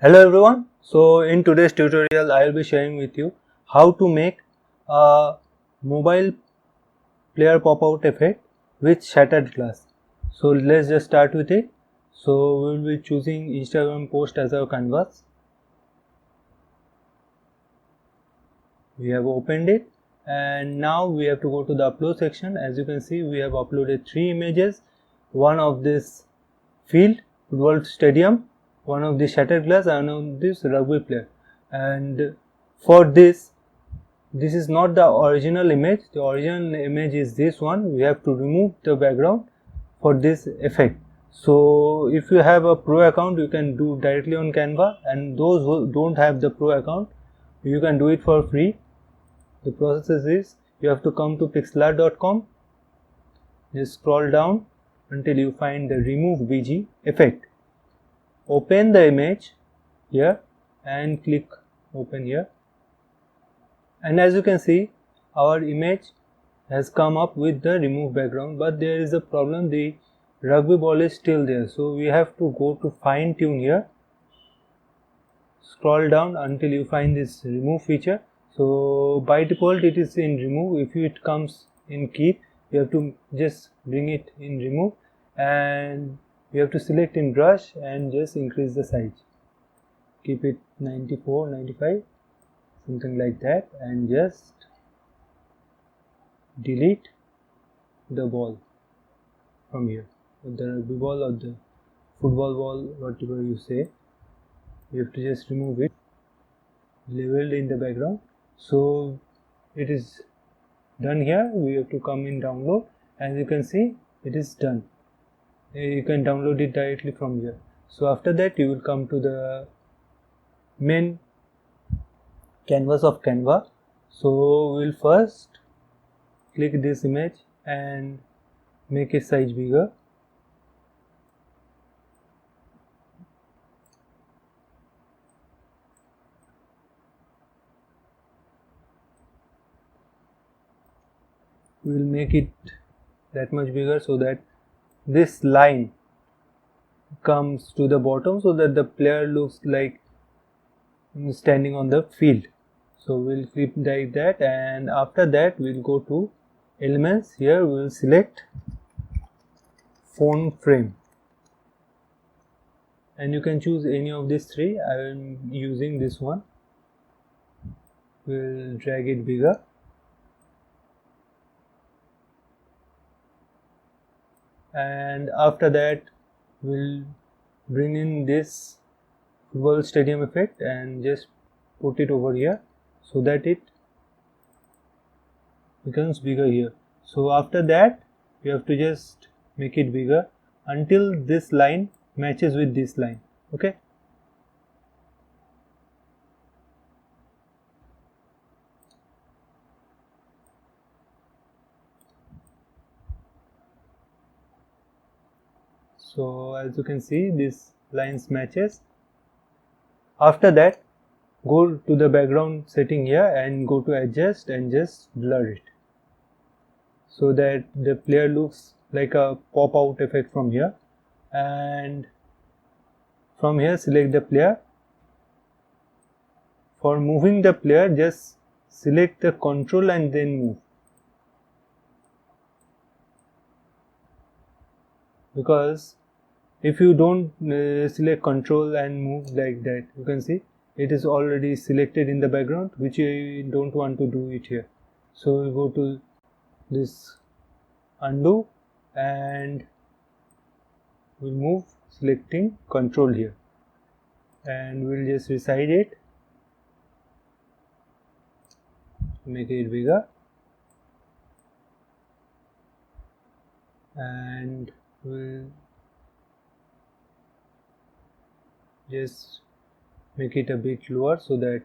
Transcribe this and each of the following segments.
Hello everyone. So in today's tutorial I will be sharing with you how to make a mobile player pop-out effect with shattered glass. So let's just start with it. So we will be choosing Instagram post as our canvas. We have opened it and now we have to go to the upload section. As you can see, we have uploaded 3 images, one of this field, football stadium, one of the shattered glass and one of this rugby player. And for this is not the original image. The original image is this one. We have to remove the background for this effect. So if you have a pro account, you can do directly on Canva, and those who don't have the pro account, you can do it for free. The process is you have to come to pixlr.com, just scroll down until you find the remove BG effect. Open the image here and click open here, and as you can see our image has come up with the remove background, but there is a problem. The rugby ball is still there, so we have to go to fine tune here, scroll down until you find this remove feature. So by default it is in remove. If it comes in keep, you have to just bring it in remove, and you have to select in brush and just increase the size, keep it 94, 95, something like that, and just delete the ball from here, the rugby ball or the football ball, whatever you say. You have to just remove it, labeled in the background. So it is done here. We have to come in download. As you can see, it is done. You can download it directly from here. So after that you will come to the main canvas of Canva. So we'll first click this image and make its size bigger. We will make it that much bigger so that this line comes to the bottom, so that the player looks like standing on the field. So we'll keep like that, and after that we'll go to elements. Here we will select phone frame, and you can choose any of these three. I am using this one. We'll drag it bigger, and after that we'll bring in this football stadium effect and just put it over here so that it becomes bigger here. So after that you have to just make it bigger until this line matches with this line. Okay, so as you can see this lines matches. After that go to the background setting here and go to adjust and just blur it so that the player looks like a pop out effect from here. And from here select the player. For moving the player, just select the control and then move, because if you don't select control and move like that, you can see it is already selected in the background, which you don't want to do it here. So we go to this undo and we'll move selecting control here, and we'll just resize it, make it bigger, and we'll just make it a bit lower so that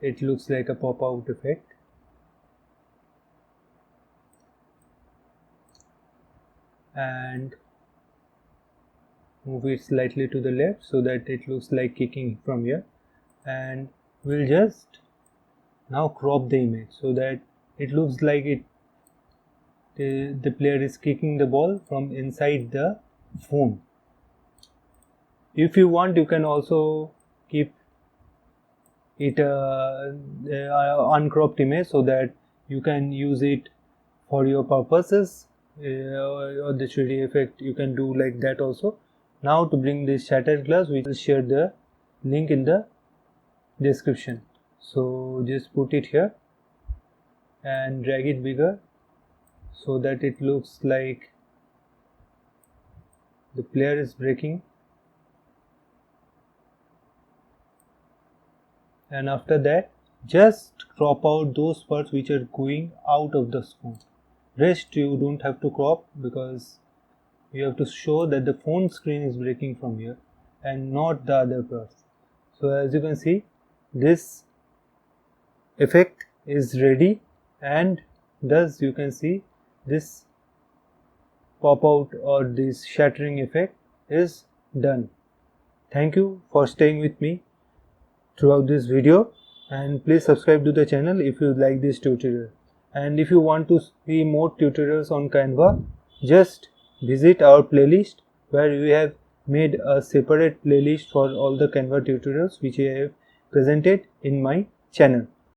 it looks like a pop out effect. And move it slightly to the left so that it looks like kicking from here, and we'll just now crop the image so that it looks like the player is kicking the ball from inside the phone. If you want, you can also keep it uncropped image so that you can use it for your purposes, or the 3D effect you can do like that also. Now to bring this shattered glass, we will share the link in the description. So just put it here and drag it bigger so that it looks like the player is breaking. And after that, just crop out those parts which are going out of the phone. Rest you don't have to crop, because you have to show that the phone screen is breaking from here and not the other parts. So as you can see, this effect is ready, and thus you can see this pop out or this shattering effect is done. Thank you for staying with me throughout this video, and please subscribe to the channel if you like this tutorial. And if you want to see more tutorials on Canva, just visit our playlist where we have made a separate playlist for all the Canva tutorials which I have presented in my channel.